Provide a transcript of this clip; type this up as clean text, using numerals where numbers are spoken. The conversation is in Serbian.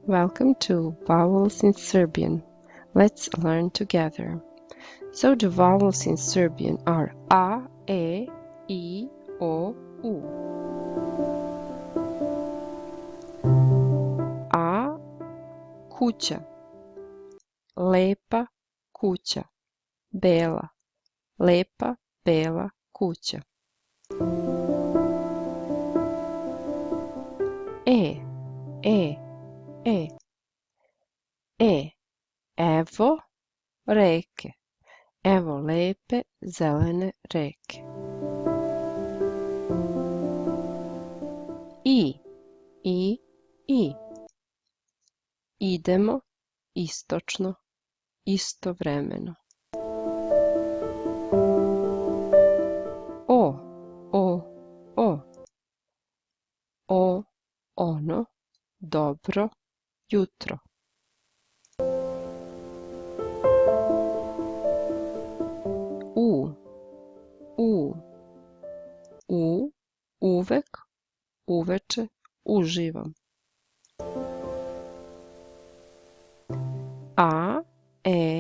Welcome to Vowels in Serbian. Let's learn together. So the vowels in Serbian are A, E, I, O, U. A, kuća. Lepa kuća. Bela. Lepa, bela kuća. E, E, E. E, evo reke. Evo lepe zelene reke. I, I. Idemo istočno, istovremeno. O, ono, dobro jutro. U, uvek, uveče, uživam. A, E,